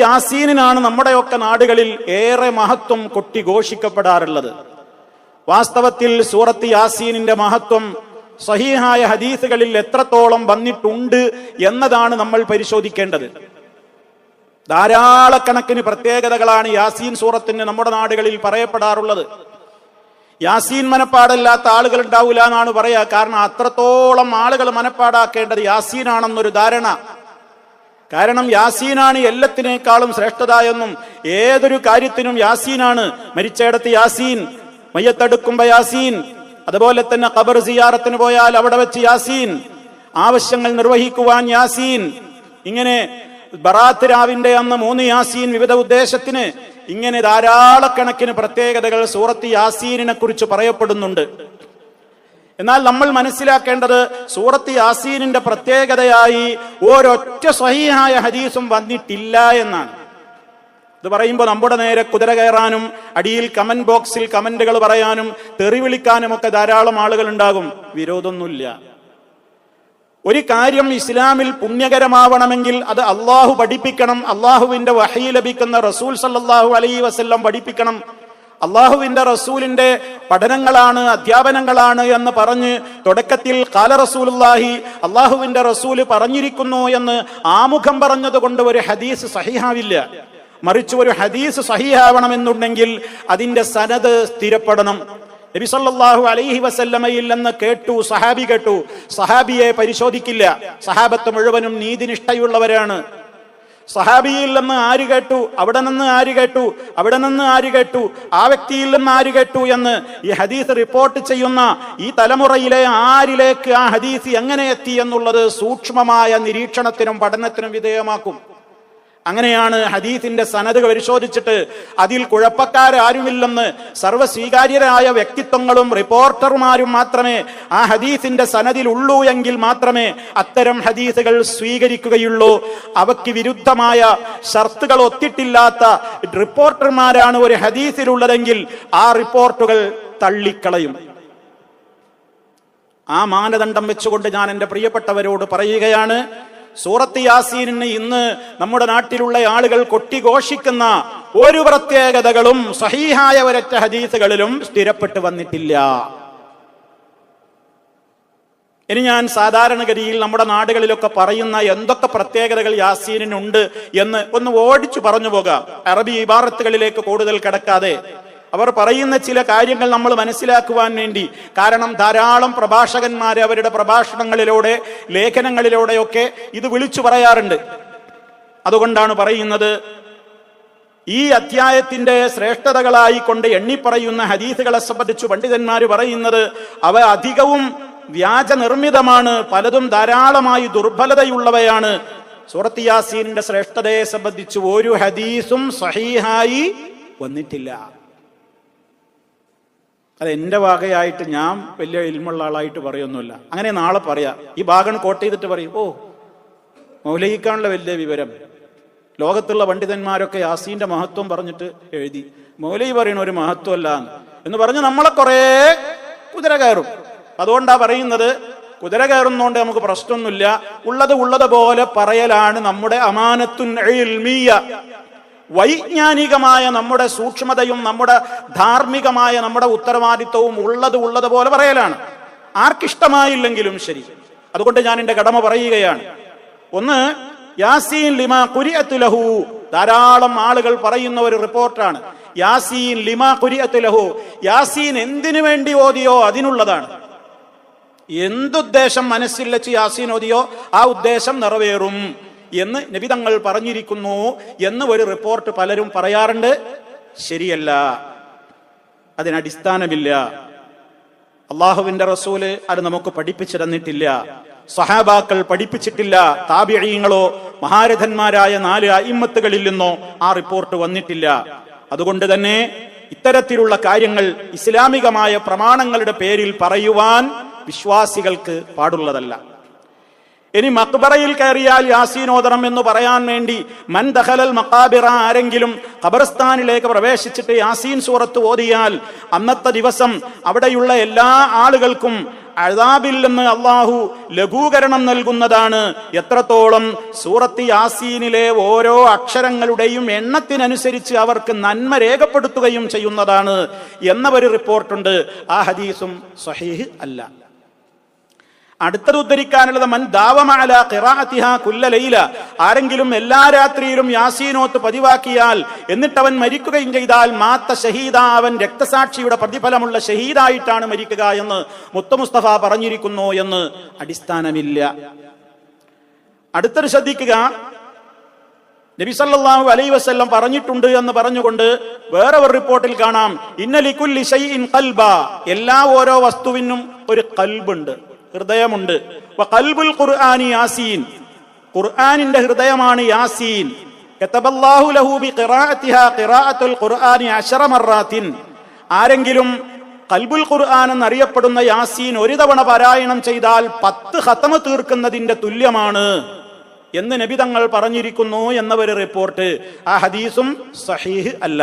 യാസീനിനാണ് നമ്മുടെയൊക്കെ നാടുകളിൽ ഏറെ മഹത്വം കൊട്ടിഘോഷിക്കപ്പെടാറുള്ളത്. വാസ്തവത്തിൽ സൂറത്ത് യാസീനിന്റെ മഹത്വം സഹീഹായ ഹദീസുകളിൽ എത്രത്തോളം വന്നിട്ടുണ്ട് എന്നതാണ് നമ്മൾ പരിശോധിക്കേണ്ടത്. ധാരാളക്കണക്കിന് പ്രത്യേകതകളാണ് യാസീൻ സൂറത്തിന് നമ്മുടെ നാടുകളിൽ പറയപ്പെടാറുള്ളത്. യാസീൻ മനപ്പാടല്ലാത്ത ആളുകൾ ഉണ്ടാവില്ല എന്നാണ് പറയാ. കാരണം അത്രത്തോളം ആളുകൾ മനപ്പാടാക്കേണ്ടത് യാസീനാണെന്നൊരു ധാരണ. കാരണം യാസീനാണ് എല്ലാത്തിനേക്കാളും ശ്രേഷ്ഠത എന്നും ഏതൊരു കാര്യത്തിനും യാസീനാണ്. മരിച്ചയിടത്ത് യാസീൻ, മയ്യത്തെടുക്കുമ്പോ യാസീൻ, അതുപോലെ തന്നെ ഖബർ സിയാറത്തിന് പോയാൽ അവിടെ വെച്ച് യാസീൻ, ആവശ്യങ്ങൾ നിർവഹിക്കുവാൻ യാസീൻ, ഇങ്ങനെ ബറാത്ത് രാവിന്റെ അന്ന് 3 യാസീൻ വിവിധ ഉദ്ദേശത്തിന്, ഇങ്ങനെ ധാരാളക്കണക്കിന് പ്രത്യേകതകൾ സൂറത്ത് യാസീനിനെ കുറിച്ച് പറയപ്പെടുന്നുണ്ട്. എന്നാൽ നമ്മൾ മനസ്സിലാക്കേണ്ടത് സൂറത്ത് യാസീനിന്റെ പ്രത്യേകതയായി ഒരൊറ്റ സ്വഹീഹായ ഹദീസും വന്നിട്ടില്ല എന്നാണ്. ഇത് പറയുമ്പോൾ നമ്മുടെ നേരെ കുതിര കയറാനും അടിയിൽ കമന്റ് ബോക്സിൽ കമന്റുകൾ പറയാനും തെറി വിളിക്കാനും ഒക്കെ ധാരാളം ആളുകൾ ഉണ്ടാകും. വിരോധമൊന്നുമില്ല. ഒരു കാര്യം ഇസ്ലാമിൽ പുണ്യകരമാവണമെങ്കിൽ അത് അള്ളാഹു പഠിപ്പിക്കണം, അള്ളാഹുവിന്റെ വഹീ ലഭിക്കുന്ന റസൂൽ സല്ലല്ലാഹു അലൈഹി വസല്ലം പഠിപ്പിക്കണം, അള്ളാഹുവിന്റെ റസൂലിന്റെ പഠനങ്ങളാണ്, അധ്യാപനങ്ങളാണ് എന്ന് പറഞ്ഞ് തുടക്കത്തിൽ ഖാല റസൂലുള്ളാഹി, അള്ളാഹുവിന്റെ റസൂല് പറഞ്ഞിരിക്കുന്നു എന്ന് ആമുഖം പറഞ്ഞത് കൊണ്ട് ഒരു ഹദീസ് സഹീഹാവില്ല. മറിച്ച് ഒരു ഹദീസ് സഹീഹാവണമെന്നുണ്ടെങ്കിൽ അതിന്റെ സനദ് സ്ഥിരപ്പെടണം. നബി സല്ലല്ലാഹു അലൈഹി വസല്ലമയിൽ നിന്ന് കേട്ടു, സഹാബി കേട്ടു, സഹാബിയെ പരിശോധിക്കില്ല. സഹാബത്ത് മുഴുവനും നീതിനിഷ്ഠയുള്ളവരാണ്. സഹാബിയിൽ നിന്ന് ആര് കേട്ടു, അവിടെ നിന്ന് ആര് കേട്ടു, അവിടെ നിന്ന് ആര് കേട്ടു, ആ വ്യക്തിയിൽ നിന്ന് ആര് കേട്ടു എന്ന് ഈ ഹദീസ് റിപ്പോർട്ട് ചെയ്യുന്ന ഈ തലമുറയിലെ ആരിലേക്ക് ആ ഹദീസ് എങ്ങനെ എത്തി എന്നുള്ളത് സൂക്ഷ്മമായ നിരീക്ഷണത്തിനും പഠനത്തിനും വിധേയമാക്കും. അങ്ങനെയാണ് ഹദീസിന്റെ സനദ് പരിശോധിച്ചിട്ട് അതിൽ കുഴപ്പക്കാരാരുമില്ലെന്ന് സർവ്വസ്വീകാര്യരായ വ്യക്തിത്വങ്ങളും റിപ്പോർട്ടർമാരും മാത്രമേ ആ ഹദീസിന്റെ സനദിൽ ഉള്ളൂ എങ്കിൽ മാത്രമേ അത്തരം ഹദീസുകൾ സ്വീകരിക്കുകയുള്ളൂ. അവയ്ക്ക് വിരുദ്ധമായ ഷർത്തുകൾ ഒത്തിട്ടില്ലാത്ത റിപ്പോർട്ടർമാരാണ് ഒരു ഹദീസിലുള്ളതെങ്കിൽ ആ റിപ്പോർട്ടുകൾ തള്ളിക്കളയും. ആ മാനദണ്ഡം വെച്ചുകൊണ്ട് ഞാൻ എൻ്റെ പ്രിയപ്പെട്ടവരോട് പറയുകയാണ്, സൂറത്ത് യാസീനിന് ഇന്ന് നമ്മുടെ നാട്ടിലുള്ള ആളുകൾ കൊട്ടിഘോഷിക്കുന്ന ഒരു പ്രത്യേകതകളും സഹീഹായ ഒരൊറ്റ ഹദീസുകളിലും സ്ഥിരപ്പെട്ടു വന്നിട്ടില്ല. ഇനി ഞാൻ സാധാരണഗതിയിൽ നമ്മുടെ നാടുകളിലൊക്കെ പറയുന്ന എന്തൊക്കെ പ്രത്യേകതകൾ യാസീനിനുണ്ട് എന്ന് ഒന്ന് ഓടിച്ചു പറഞ്ഞു പോകാം, അറബി ഇബാറത്തുകളിലേക്ക് കൂടുതൽ കടക്കാതെ. അവർ പറയുന്ന ചില കാര്യങ്ങൾ നമ്മൾ മനസ്സിലാക്കുവാൻ വേണ്ടി. കാരണം ധാരാളം പ്രഭാഷകന്മാര് അവരുടെ പ്രഭാഷണങ്ങളിലൂടെ ലേഖനങ്ങളിലൂടെയൊക്കെ ഇത് വിളിച്ചു പറയാറുണ്ട്. അതുകൊണ്ടാണ് പറയുന്നത്, ഈ അധ്യായത്തിന്റെ ശ്രേഷ്ഠതകളായി കൊണ്ട് എണ്ണിപ്പറയുന്ന ഹദീസുകളെ സംബന്ധിച്ചു പണ്ഡിതന്മാര് പറയുന്നത് അവ അധികവും വ്യാജ നിർമ്മിതമാണ്, പലതും ധാരാളമായി ദുർബലതയുള്ളവയാണ്. സൂറത്ത് യാസീനിന്റെ ശ്രേഷ്ഠതയെ സംബന്ധിച്ച് ഒരു ഹദീസും സഹീഹായി വന്നിട്ടില്ല. അത് എൻ്റെ വകയായിട്ട് ഞാൻ വലിയ ഇൽമുള്ള ആളായിട്ട് പറയൊന്നുമില്ല. അങ്ങനെ നാളെ പറയാം, ഈ ഭാഗം കോട്ട് ചെയ്തിട്ട് പറയും, ഓ മൗലവിക്കാനുള്ള വലിയ വിവരം. ലോകത്തുള്ള പണ്ഡിതന്മാരൊക്കെ യാസീന്റെ മഹത്വം പറഞ്ഞിട്ട് എഴുതി, മൗലവി പറയണ ഒരു മഹത്വമല്ല എന്ന് പറഞ്ഞ് നമ്മളെ കുറേ കുതിര കയറും. അതുകൊണ്ടാ പറയുന്നത്, കുതിര കയറുന്നോണ്ട് നമുക്ക് പ്രശ്നമൊന്നുമില്ല, ഉള്ളത് പോലെ പറയലാണ് നമ്മുടെ അമാനത്തുൻ ഇൽമിയ. വൈജ്ഞാനികമായ നമ്മുടെ സൂക്ഷ്മതയും നമ്മുടെ ധാർമ്മികമായ നമ്മുടെ ഉത്തരവാദിത്വവും ഉള്ളത് പോലെ പറയലാണ്, ആർക്കിഷ്ടമായില്ലെങ്കിലും ശരി. അതുകൊണ്ട് ഞാൻ എൻ്റെ കടമ പറയുകയാണ്. ഒന്ന്, യാസീൻ ലിമാ ഖുരിഅത്ത് ലഹു, ധാരാളം ആളുകൾ പറയുന്ന ഒരു റിപ്പോർട്ടാണ്. യാസീൻ ലിമാ ഖുരിഅത്ത് ലഹു, യാസീൻ എന്തിനു വേണ്ടി ഓതിയോ അതിനുള്ളതാണ്. എന്തുദ്ദേശം മനസ്സിൽ വെച്ച് യാസീൻ ഓതിയോ ആ ഉദ്ദേശം നിറവേറും എന്ന് നബി തങ്ങൾ പറഞ്ഞിരിക്കുന്നു എന്ന് ഒരു റിപ്പോർട്ട് പലരും പറയാറുണ്ട്. ശരിയല്ല, അതിനടിസ്ഥാനമില്ല. അള്ളാഹുവിന്റെ റസൂല് അത് നമുക്ക് പഠിപ്പിച്ചു തന്നിട്ടില്ല, സഹാബാക്കൾ പഠിപ്പിച്ചിട്ടില്ല, താബിഈങ്ങളോ മഹാരഥന്മാരായ 4 അഇമ്മത്തുകളിൽ നിന്നോ ആ റിപ്പോർട്ട് വന്നിട്ടില്ല. അതുകൊണ്ട് തന്നെ ഇത്തരത്തിലുള്ള കാര്യങ്ങൾ ഇസ്ലാമികമായ പ്രമാണങ്ങളുടെ പേരിൽ പറയുവാൻ വിശ്വാസികൾക്ക് പാടുള്ളതല്ല. ഇനി മഖ്ബറയിൽ കയറിയാൽ യാസീൻ ഓതണം എന്ന് പറയാൻ വേണ്ടി മൻ ദഖലൽ മഖാബിറ, ആരെങ്കിലും ഖബർസ്ഥാനിലേക്ക് പ്രവേശിച്ചിട്ട് യാസീൻ സൂറത്ത് ഓതിയാൽ അന്നത്തെ ദിവസം അവിടെയുള്ള എല്ലാ ആളുകൾക്കും അദാബിൽ നിന്ന് അള്ളാഹു ലഘൂകരണം നൽകുന്നതാണ്. എത്രത്തോളം? സൂറത്ത് യാസീനിലെ ഓരോ അക്ഷരങ്ങളുടെയും എണ്ണത്തിനനുസരിച്ച് അവർക്ക് നന്മ രേഖപ്പെടുത്തുകയും ചെയ്യുന്നതാണ് എന്ന ഒരു റിപ്പോർട്ടുണ്ട്. ആ ഹദീസും സ്വഹീഹ് അല്ല. അടുത്തത് ഉദ്ധരിക്കാനുള്ളത് മൻ ദാവമ അലാ ഖിറാഅതിഹാ കുല്ല ലൈല, ആരെങ്കിലും എല്ലാ രാത്രിയിലും യാസീനോത്ത് പതിവാക്കിയാൽ എന്നിട്ട് അവൻ മരിക്കുകയും ചെയ്താൽ മാത്ത ഷഹീദ, അവൻ രക്തസാക്ഷിയുടെ പ്രതിഫലമുള്ള ഷഹീദായിട്ടാണ് മരിക്കുക എന്ന് മുത്ത മുസ്തഫ പറഞ്ഞിരിക്കുന്നു എന്ന് അടിസ്ഥാനമില്ല. അടുത്തത് ശ്രദ്ധിക്കുക, നബി സല്ലല്ലാഹു അലൈഹി വസല്ലം പറഞ്ഞിട്ടുണ്ട് എന്ന് പറഞ്ഞുകൊണ്ട് വേറെ ഒരു റിപ്പോർട്ടിൽ കാണാം ഇന്ന ലികുല്ലി ശൈഇൻ ഖൽബ, എല്ലാ ഓരോ വസ്തുവിനും ഒരു ഖൽബുണ്ട്, ഹൃദയമുണ്ട്. വഖൽബുൽ ഖുർആനി യാസീൻ, ഖുർആനിന്റെ ഹൃദയമാണ് യാസീൻ. കതബല്ലാഹു ലഹു ബിഖിറാഅതിഹാ ഖിറാഅത്തുൽ ഖുർആനി 10 മററാത്തിൻ, ആരെങ്കിലും ഖൽബുൽ ഖുർആൻ എന്നറിയപ്പെടുന്ന യാസീൻ ഒരു തവണ പാരായണം ചെയ്താൽ 10 ഖതമ തീർക്കുന്നതിന്റെ തുല്യമാണ് എന്ന് നബി തങ്ങൾ പറഞ്ഞിരിക്കുന്നു എന്ന ഒരു റിപ്പോർട്ട്. ആ ഹദീസും സഹീഹ് അല്ല.